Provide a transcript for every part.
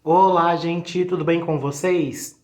Olá, gente, tudo bem com vocês?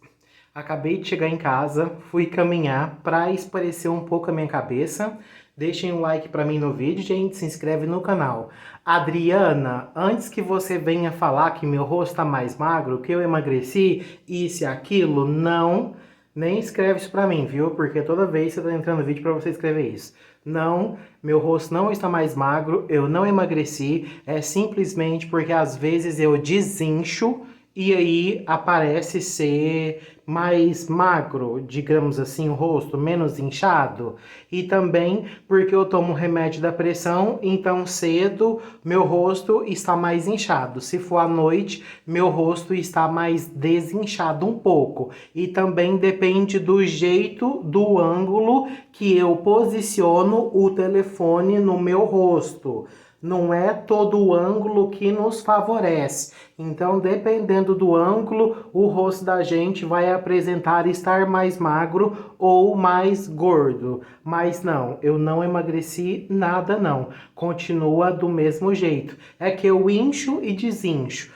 Acabei de chegar em casa, fui caminhar para espairecer um pouco a minha cabeça. Deixem um like para mim no vídeo, gente, se inscreve no canal. Adriana, antes que você venha falar que meu rosto está mais magro, que eu emagreci, isso e aquilo, não, nem escreve isso para mim, viu? Porque toda vez você tá entrando no vídeo para você escrever isso. Não, meu rosto não está mais magro, eu não emagreci, é simplesmente porque às vezes eu desincho e aí aparece ser mais magro, digamos assim, o rosto menos inchado. E também porque eu tomo remédio da pressão, então cedo meu rosto está mais inchado. Se for à noite, meu rosto está mais desinchado um pouco. E também depende do jeito, do ângulo que eu posiciono o telefone no meu rosto. Não é todo o ângulo que nos favorece. Então, dependendo do ângulo, o rosto da gente vai apresentar estar mais magro ou mais gordo. Mas não, eu não emagreci nada não. Continua do mesmo jeito. É que eu incho e desincho,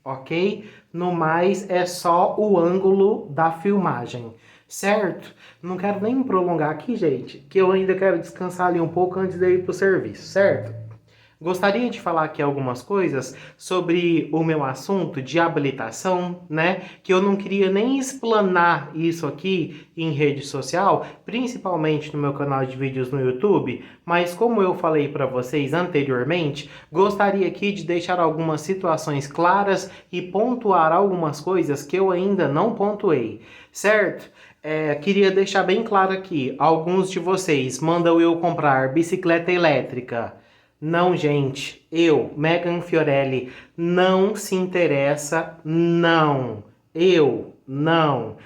ok? No mais, é só o ângulo da filmagem. Certo? Não quero nem me prolongar aqui, gente, que eu ainda quero descansar ali um pouco antes de ir para o serviço, certo? Gostaria de falar aqui algumas coisas sobre o meu assunto de habilitação, né? Que eu não queria nem explanar isso aqui em rede social, principalmente no meu canal de vídeos no YouTube, mas como eu falei para vocês anteriormente, gostaria aqui de deixar algumas situações claras e pontuar algumas coisas que eu ainda não pontuei, certo? Queria deixar bem claro aqui, alguns de vocês mandam eu comprar bicicleta elétrica. Não, gente, eu, Megan Fiorelli, não se interessa, não. Eu, não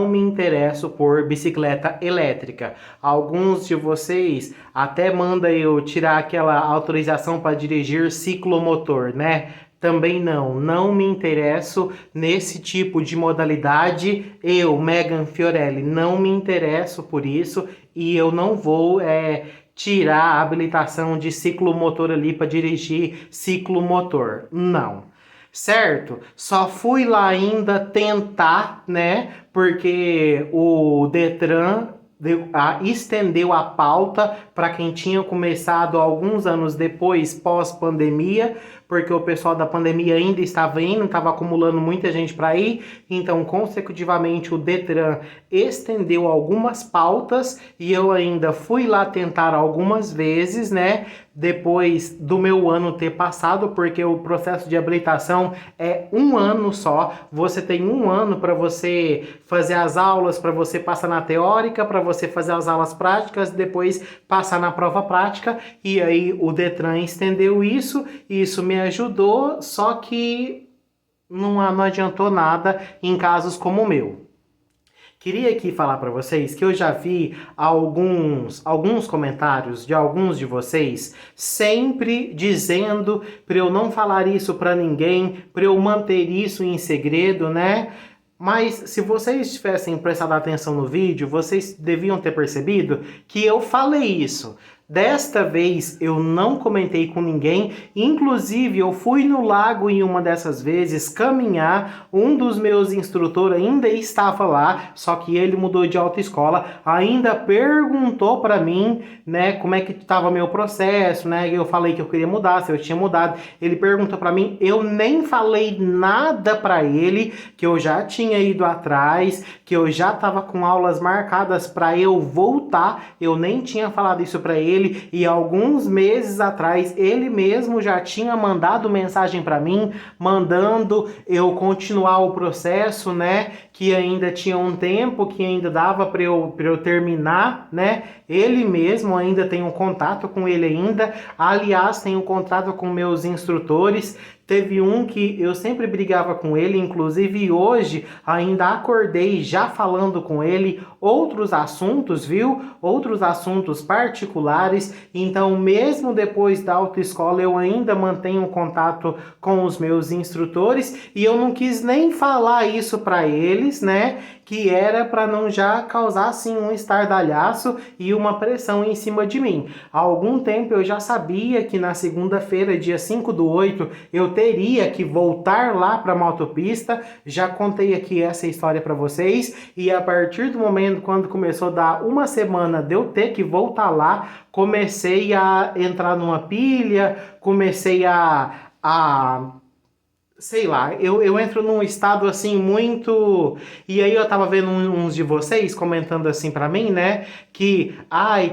me interesso por bicicleta elétrica. Alguns de vocês até mandam eu tirar aquela autorização para dirigir ciclomotor, né? Também não me interesso nesse tipo de modalidade. Eu, Megan Fiorelli, não me interesso por isso e eu não vou tirar a habilitação de ciclomotor ali para dirigir ciclomotor. Não. Certo? Só fui lá ainda tentar, né? Porque o Detran estendeu a pauta para quem tinha começado alguns anos depois, pós-pandemia, porque o pessoal da pandemia ainda estava indo, estava acumulando muita gente para ir, então consecutivamente o Detran estendeu algumas pautas e eu ainda fui lá tentar algumas vezes, né? Depois do meu ano ter passado, porque o processo de habilitação é um ano só. Você tem um ano para você fazer as aulas, para você passar na teórica, para você fazer as aulas práticas, depois passar na prova prática. E aí o Detran estendeu isso, e isso me ajudou, só que não adiantou nada em casos como o meu. Queria aqui falar para vocês que eu já vi alguns comentários de alguns de vocês sempre dizendo para eu não falar isso para ninguém, para eu manter isso em segredo, né? Mas se vocês tivessem prestado atenção no vídeo, vocês deviam ter percebido que eu falei isso. Desta vez eu não comentei com ninguém, inclusive eu fui no lago em uma dessas vezes caminhar, um dos meus instrutores ainda estava lá, só que ele mudou de autoescola, ainda perguntou para mim, né, como é que estava meu processo, né, eu falei que eu queria mudar, se eu tinha mudado, ele perguntou para mim, eu nem falei nada para ele, que eu já tinha ido atrás, que eu já estava com aulas marcadas para eu voltar, eu nem tinha falado isso para ele, e alguns meses atrás ele mesmo já tinha mandado mensagem para mim, mandando eu continuar o processo, né? Que ainda tinha um tempo, que ainda dava para eu terminar, né? Ele mesmo, ainda tenho contato com ele ainda. Aliás, tenho contato com meus instrutores. Teve um que eu sempre brigava com ele, inclusive hoje ainda acordei já falando com ele outros assuntos, viu? Outros assuntos particulares. Então, mesmo depois da autoescola, eu ainda mantenho contato com os meus instrutores e eu não quis nem falar isso para eles, né? Que era para não já causar assim um estardalhaço e uma pressão em cima de mim. Há algum tempo eu já sabia que na segunda-feira, dia 5/8, eu teria que voltar lá para a motopista. Já contei aqui essa história para vocês, e a partir do momento quando começou a dar uma semana de eu ter que voltar lá, comecei a entrar numa pilha, comecei a sei lá, eu entro num estado assim muito. E aí eu tava vendo uns de vocês comentando assim pra mim, né? Que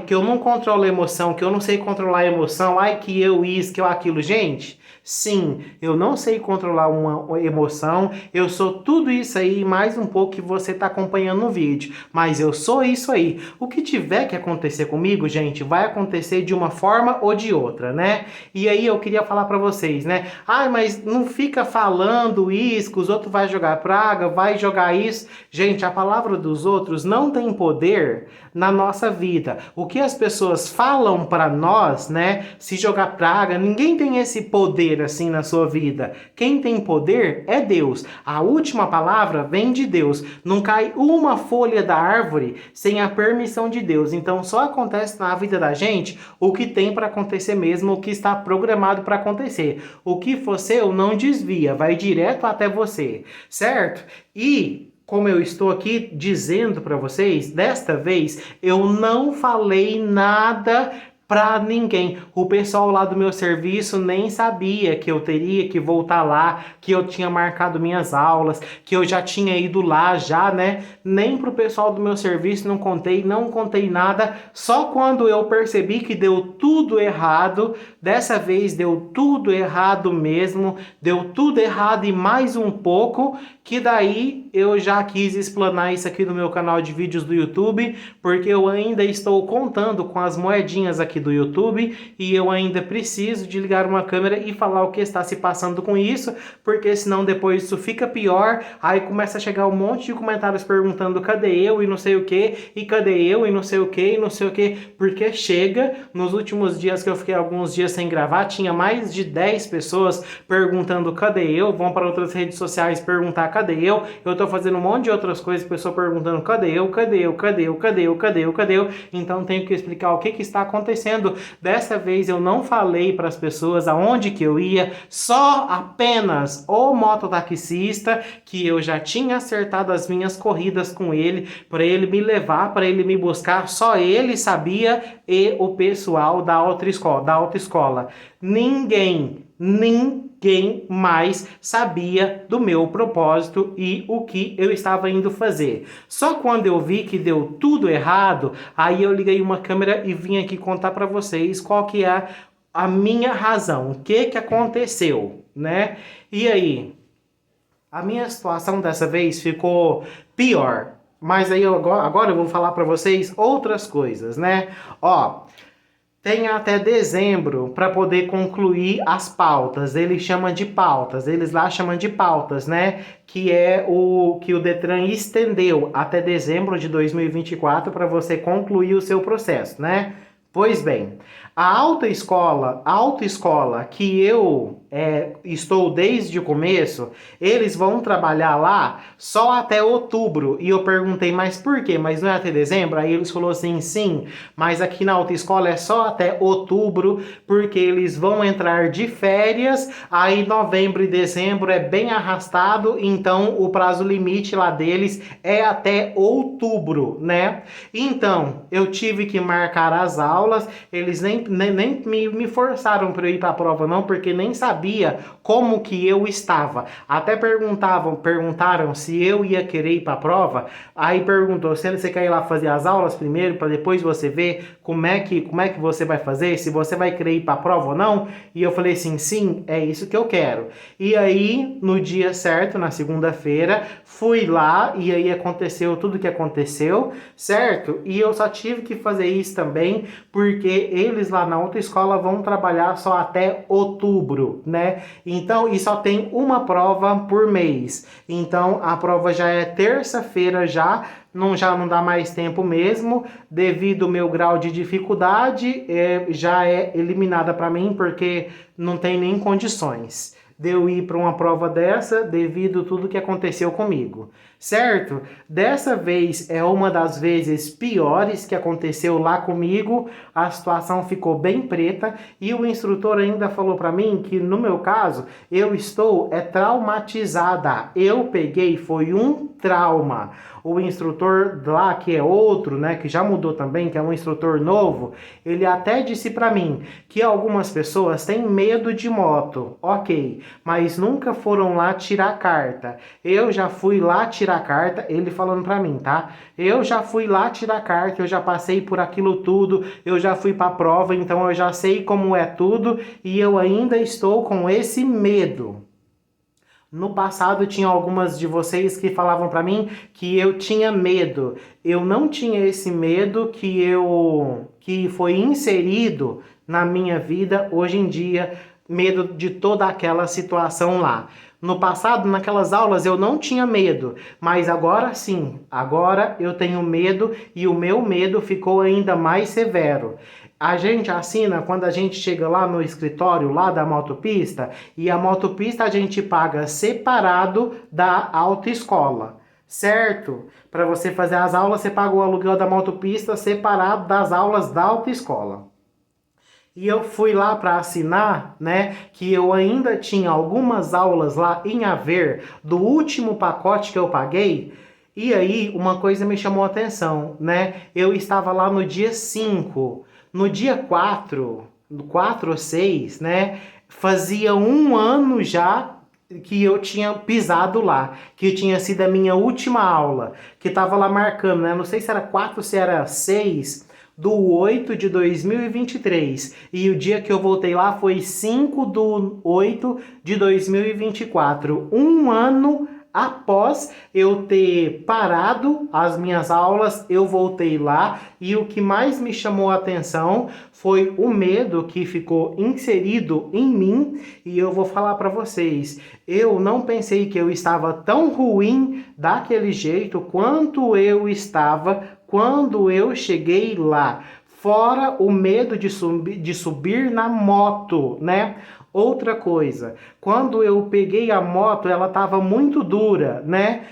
eu não controlo a emoção, que eu não sei controlar a emoção, ai, que eu isso, que eu aquilo. Gente, sim, eu não sei controlar uma emoção, eu sou tudo isso aí, mais um pouco que você tá acompanhando no vídeo. Mas eu sou isso aí. O que tiver que acontecer comigo, gente, vai acontecer de uma forma ou de outra, né? E aí eu queria falar pra vocês, né? Ai, mas não fica falando isso, que os outros vai jogar praga, vai jogar isso. Gente, a palavra dos outros não tem poder na nossa vida. O que as pessoas falam para nós, né? Se jogar praga, ninguém tem esse poder assim na sua vida. Quem tem poder é Deus. A última palavra vem de Deus. Não cai uma folha da árvore sem a permissão de Deus. Então só acontece na vida da gente o que tem para acontecer mesmo, o que está programado para acontecer. O que for seu não desvia, vai direto até você, certo? E como eu estou aqui dizendo para vocês, desta vez eu não falei nada para ninguém. O pessoal lá do meu serviço nem sabia que eu teria que voltar lá, que eu tinha marcado minhas aulas, que eu já tinha ido lá já, né? Nem pro pessoal do meu serviço não contei nada. Só quando eu percebi que deu tudo errado, dessa vez deu tudo errado mesmo, deu tudo errado e mais um pouco, que daí eu já quis explanar isso aqui no meu canal de vídeos do YouTube, porque eu ainda estou contando com as moedinhas aqui do YouTube e eu ainda preciso de ligar uma câmera e falar o que está se passando com isso, porque senão depois isso fica pior, aí começa a chegar um monte de comentários perguntando cadê eu e não sei o que, e cadê eu e não sei o que, e não sei o que, porque chega, nos últimos dias que eu fiquei alguns dias sem gravar, tinha mais de 10 pessoas perguntando cadê eu, vão para outras redes sociais perguntar cadê eu tô fazendo um monte de outras coisas, pessoa perguntando cadê eu, então tenho que explicar o que está acontecendo. Dessa vez eu não falei para as pessoas aonde que eu ia, só apenas o mototaxista, que eu já tinha acertado as minhas corridas com ele, para ele me levar, para ele me buscar, só ele sabia e o pessoal da autoescola. Ninguém mais sabia do meu propósito e o que eu estava indo fazer. Só quando eu vi que deu tudo errado, aí eu liguei uma câmera e vim aqui contar para vocês qual que é a minha razão, o que aconteceu, né? E aí, a minha situação dessa vez ficou pior. Mas aí agora eu vou falar para vocês outras coisas, né? Ó, tem até dezembro para poder concluir as pautas. Eles chamam de pautas, eles lá chamam de pautas, né? Que é o que o Detran estendeu até dezembro de 2024 para você concluir o seu processo, né? Pois bem, a autoescola que eu estou desde o começo, eles vão trabalhar lá só até outubro. E eu perguntei, mas por quê? Mas não é até dezembro? Aí eles falaram assim, sim, mas aqui na autoescola é só até outubro, porque eles vão entrar de férias, aí novembro e dezembro é bem arrastado, então o prazo limite lá deles é até outubro, né? Então, eu tive que marcar as aulas, eles nem me forçaram para eu ir para a prova não, porque nem sabia como que eu estava. Até perguntaram se eu ia querer ir para a prova, aí perguntou, você quer ir lá fazer as aulas primeiro, para depois você ver como é que você vai fazer, se você vai querer ir para a prova ou não? E eu falei assim, sim, é isso que eu quero. E aí, no dia certo, na segunda-feira, fui lá e aí aconteceu tudo o que aconteceu, certo? E eu só tive que fazer isso também porque eles lá na autoescola vão trabalhar só até outubro, né? Então, e só tem uma prova por mês. Então, a prova já é terça-feira já não dá mais tempo mesmo, devido ao meu grau de dificuldade, já é eliminada para mim, porque não tem nem condições. de eu ir para uma prova dessa devido a tudo que aconteceu comigo, certo? Dessa vez é uma das vezes piores que aconteceu lá comigo, a situação ficou bem preta e o instrutor ainda falou para mim que no meu caso eu estou traumatizada, eu peguei foi um trauma. O instrutor lá, que é outro, né, que já mudou também, que é um instrutor novo, ele até disse para mim que algumas pessoas têm medo de moto, ok, mas nunca foram lá tirar carta. Eu já fui lá tirar carta, ele falando para mim, tá? Eu já fui lá tirar carta, eu já passei por aquilo tudo, eu já fui para prova, então eu já sei como é tudo e eu ainda estou com esse medo. No passado tinha algumas de vocês que falavam para mim que eu tinha medo. Eu não tinha esse medo que foi inserido na minha vida hoje em dia, medo de toda aquela situação lá. No passado, naquelas aulas, eu não tinha medo, mas agora sim, agora eu tenho medo e o meu medo ficou ainda mais severo. A gente assina quando a gente chega lá no escritório lá da motopista e a motopista a gente paga separado da autoescola, certo? Para você fazer as aulas, você paga o aluguel da motopista separado das aulas da autoescola. E eu fui lá para assinar, né, que eu ainda tinha algumas aulas lá em haver do último pacote que eu paguei. E aí, uma coisa me chamou a atenção, né? Eu estava lá no dia 5. No dia 4, 4 ou 6, né? Fazia um ano já que eu tinha pisado lá, que tinha sido a minha última aula, que estava lá marcando, né? Não sei se era 4 ou se era 6 do 8 de 2023. E o dia que eu voltei lá foi 5 do 8 de 2024. Um ano após eu ter parado as minhas aulas, eu voltei lá e o que mais me chamou a atenção foi o medo que ficou inserido em mim e eu vou falar para vocês, eu não pensei que eu estava tão ruim daquele jeito quanto eu estava quando eu cheguei lá. Fora o medo de subir na moto, né? Outra coisa, quando eu peguei a moto, ela estava muito dura, né?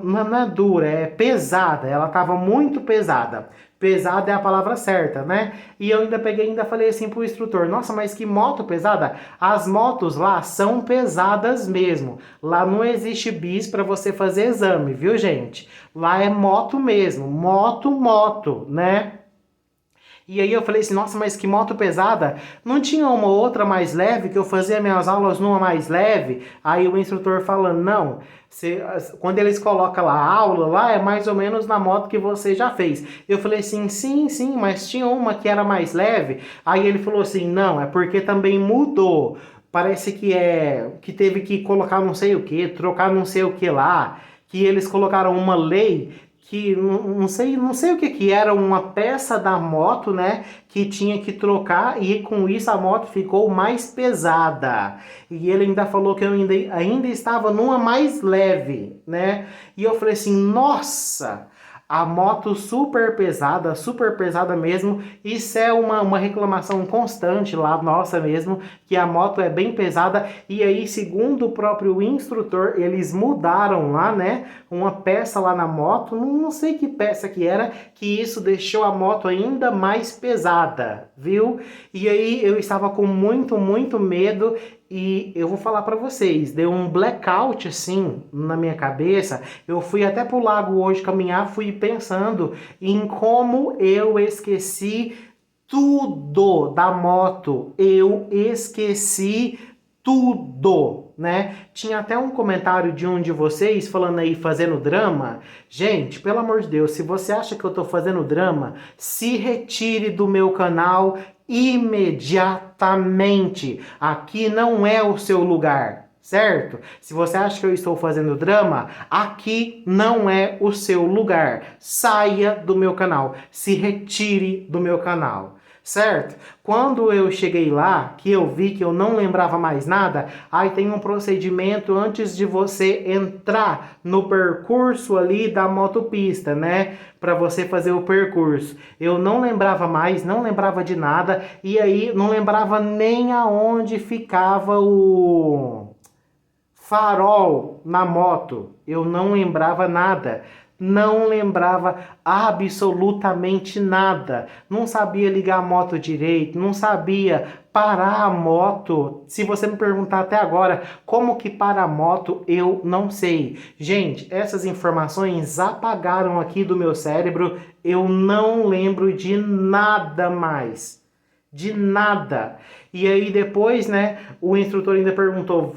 Não é dura, é pesada, ela estava muito pesada. Pesada é a palavra certa, né? E eu ainda falei assim pro instrutor, nossa, mas que moto pesada? As motos lá são pesadas mesmo. Lá não existe bis para você fazer exame, viu, gente? Lá é moto mesmo, moto, né? E aí eu falei assim, nossa, mas que moto pesada. Não tinha uma outra mais leve, que eu fazia minhas aulas numa mais leve? Aí o instrutor falando, não, quando eles colocam lá a aula, lá é mais ou menos na moto que você já fez. Eu falei assim, sim, mas tinha uma que era mais leve. Aí ele falou assim, não, é porque também mudou. Parece que teve que colocar não sei o que, trocar não sei o que lá, que eles colocaram uma lei que não sei o que era, uma peça da moto, né, que tinha que trocar e com isso a moto ficou mais pesada. E ele ainda falou que eu ainda estava numa mais leve, né? E eu falei assim, nossa, a moto super pesada mesmo. Isso é uma reclamação constante lá, nossa mesmo, que a moto é bem pesada. E aí, segundo o próprio instrutor, eles mudaram lá, né, uma peça lá na moto, não sei que peça que era, que isso deixou a moto ainda mais pesada, viu? E aí eu estava com muito medo. E eu vou falar para vocês, deu um blackout assim na minha cabeça. Eu fui até pro lago hoje caminhar, fui pensando em como eu esqueci tudo da moto. Eu esqueci tudo, né? Tinha até um comentário de um de vocês falando aí fazendo drama. Gente, pelo amor de Deus, se você acha que eu tô fazendo drama, se retire do meu canal imediatamente. Aqui não é o seu lugar, certo? Se você acha que eu estou fazendo drama, aqui não é o seu lugar. Saia do meu canal, se retire do meu canal. Certo? Quando eu cheguei lá, que eu vi que eu não lembrava mais nada, aí tem um procedimento antes de você entrar no percurso ali da motopista, né? Para você fazer o percurso. Eu não lembrava mais, não lembrava de nada, e aí não lembrava nem aonde ficava farol na moto, eu não lembrava nada. Não lembrava absolutamente nada. Não sabia ligar a moto direito, não sabia parar a moto. Se você me perguntar até agora como que para a moto, eu não sei. Gente, essas informações apagaram aqui do meu cérebro. Eu não lembro de nada mais. De nada. E aí depois, né, o instrutor ainda perguntou,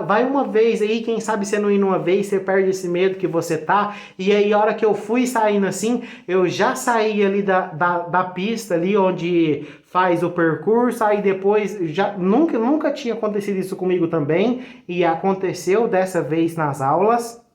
vai uma vez aí, quem sabe você não ir uma vez, você perde esse medo que você tá. E aí a hora que eu fui saindo assim, eu já saí ali da pista ali onde faz o percurso, aí depois, já nunca tinha acontecido isso comigo também, e aconteceu dessa vez nas aulas.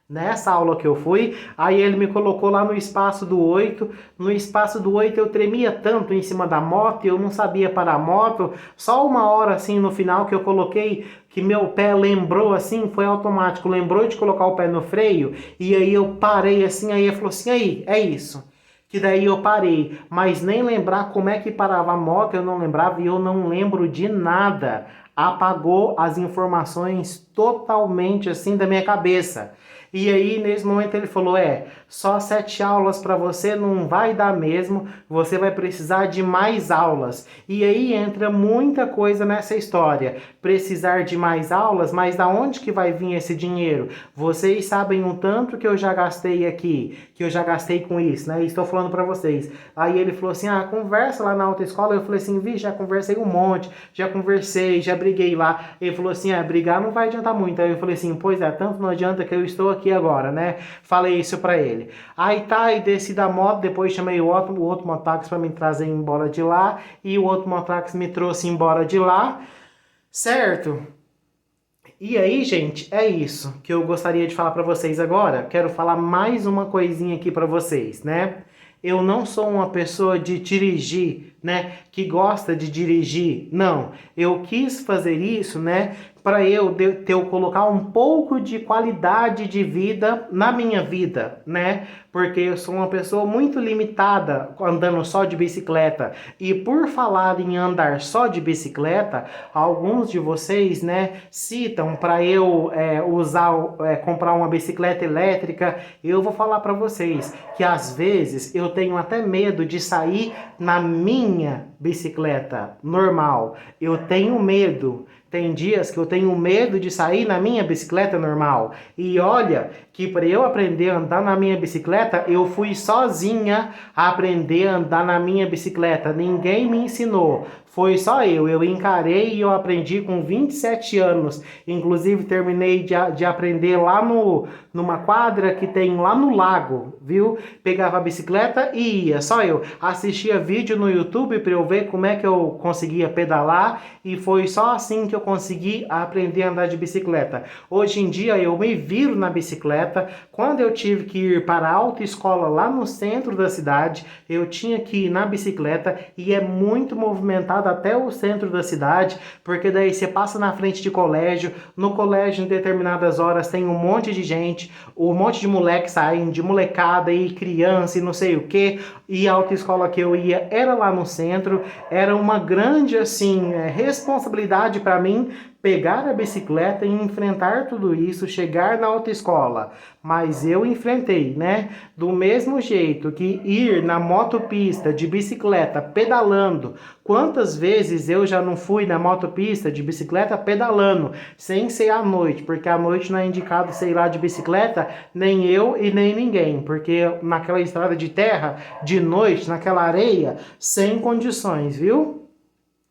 Nessa aula que eu fui, aí ele me colocou lá no espaço do 8. No espaço do 8 eu tremia tanto em cima da moto, eu não sabia parar a moto. Só uma hora assim no final que eu coloquei, que meu pé lembrou assim, foi automático, lembrou de colocar o pé no freio. E aí eu parei assim, aí ele falou assim, aí, é isso. Que daí eu parei, mas nem lembrar como é que parava a moto, eu não lembrava e eu não lembro de nada. Apagou as informações totalmente assim da minha cabeça. E aí, nesse momento, ele falou, só 7 aulas para você não vai dar mesmo, você vai precisar de mais aulas. E aí entra muita coisa nessa história. Precisar de mais aulas, mas da onde que vai vir esse dinheiro? Vocês sabem o tanto que eu já gastei aqui, que eu já gastei com isso, né? Estou falando para vocês. Aí ele falou assim, conversa lá na autoescola. Eu falei assim, já conversei um monte, já conversei, já briguei lá. Ele falou assim, brigar não vai adiantar muito. Aí eu falei assim, pois é, tanto não adianta que eu estou aqui agora, né? Falei isso pra ele. Aí tá, e desci da moto, depois chamei o outro mototáxi pra me trazer embora de lá, e o outro mototáxi me trouxe embora de lá, certo? E aí, gente, é isso que eu gostaria de falar pra vocês agora. Quero falar mais uma coisinha aqui pra vocês, né? Eu não sou uma pessoa de dirigir, né? Que gosta de dirigir. Não, eu quis fazer isso, né? Para eu colocar um pouco de qualidade de vida na minha vida, né? Porque eu sou uma pessoa muito limitada andando só de bicicleta. E por falar em andar só de bicicleta, alguns de vocês, né, citam para eu comprar uma bicicleta elétrica. Eu vou falar para vocês que às vezes eu tenho até medo de sair na minha bicicleta normal. Eu tenho medo. Tem dias que eu tenho medo de sair na minha bicicleta normal. E olha que para eu aprender a andar na minha bicicleta, eu fui sozinha aprender a andar na minha bicicleta. Ninguém me ensinou. Foi só eu. Eu encarei e eu aprendi com 27 anos. Inclusive terminei de aprender lá numa quadra que tem lá no lago, viu? Pegava a bicicleta e ia. Só eu. Assistia vídeo no YouTube para eu ver como é que eu conseguia pedalar. E foi só assim que eu consegui aprender a andar de bicicleta. Hoje em dia eu me viro na bicicleta. Quando eu tive que ir para a autoescola lá no centro da cidade, eu tinha que ir na bicicleta e é muito movimentado até o centro da cidade, porque daí você passa na frente de colégio, no colégio em determinadas horas tem um monte de gente, um monte de moleque saindo, de molecada e criança e não sei o que, e a autoescola que eu ia era lá no centro, era uma grande assim responsabilidade para mim pegar a bicicleta e enfrentar tudo isso, chegar na autoescola. Mas eu enfrentei, né? Do mesmo jeito que ir na motopista de bicicleta pedalando. Quantas vezes eu já não fui na motopista de bicicleta pedalando, sem ser à noite, porque à noite não é indicado sei lá de bicicleta, nem eu e nem ninguém, porque naquela estrada de terra, de noite, naquela areia, sem condições, viu?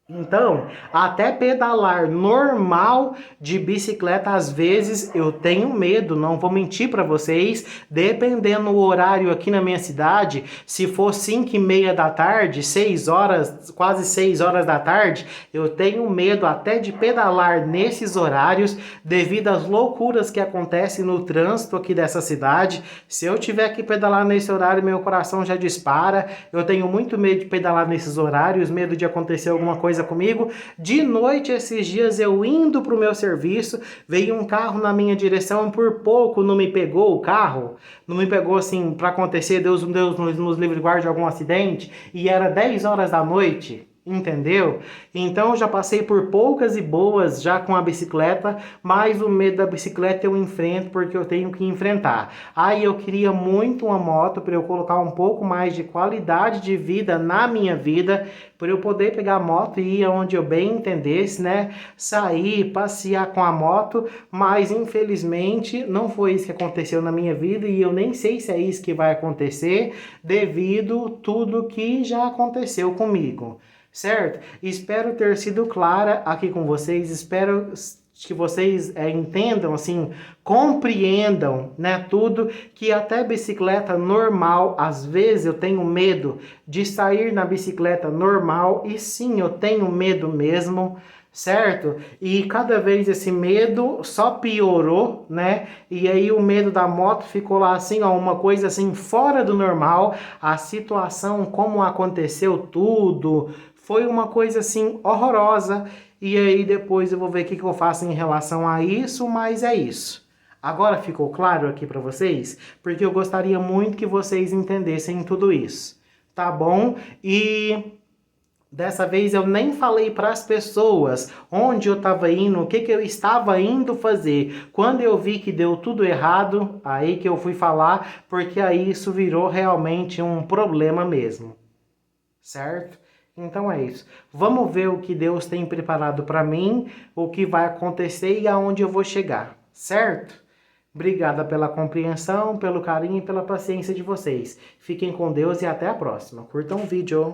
Então, até pedalar normal de bicicleta, às vezes eu tenho medo, não vou mentir para vocês, dependendo do horário aqui na minha cidade, se for 5:30 da tarde, 6 horas, quase 6 horas da tarde, eu tenho medo até de pedalar nesses horários, devido às loucuras que acontecem no trânsito aqui dessa cidade. Se eu tiver que pedalar nesse horário, meu coração já dispara, eu tenho muito medo de pedalar nesses horários, medo de acontecer alguma coisa comigo. De noite, esses dias, eu indo pro meu serviço, veio um carro na minha direção, por pouco não me pegou o carro, não me pegou assim para acontecer, Deus nos livre e guarde algum acidente, e era 10 horas da noite. Entendeu? Então eu já passei por poucas e boas já com a bicicleta, mas o medo da bicicleta eu enfrento porque eu tenho que enfrentar. Aí eu queria muito uma moto para eu colocar um pouco mais de qualidade de vida na minha vida, para eu poder pegar a moto e ir aonde eu bem entendesse, né? Sair, passear com a moto, mas infelizmente não foi isso que aconteceu na minha vida e eu nem sei se é isso que vai acontecer devido tudo que já aconteceu comigo. Certo? Espero ter sido clara aqui com vocês, espero que vocês entendam, assim, compreendam, né, tudo, que até bicicleta normal, às vezes eu tenho medo de sair na bicicleta normal, e sim, eu tenho medo mesmo, certo? E cada vez esse medo só piorou, né? E aí o medo da moto ficou lá assim, ó, uma coisa assim fora do normal, a situação, como aconteceu tudo, foi uma coisa assim horrorosa. E aí depois eu vou ver o que eu faço em relação a isso, mas é isso. Agora ficou claro aqui para vocês? Porque eu gostaria muito que vocês entendessem tudo isso. Tá bom? E dessa vez eu nem falei para as pessoas onde eu estava indo, o que eu estava indo fazer. Quando eu vi que deu tudo errado, aí que eu fui falar, porque aí isso virou realmente um problema mesmo. Certo? Então é isso. Vamos ver o que Deus tem preparado para mim, o que vai acontecer e aonde eu vou chegar. Certo? Obrigada pela compreensão, pelo carinho e pela paciência de vocês. Fiquem com Deus e até a próxima. Curtam o vídeo.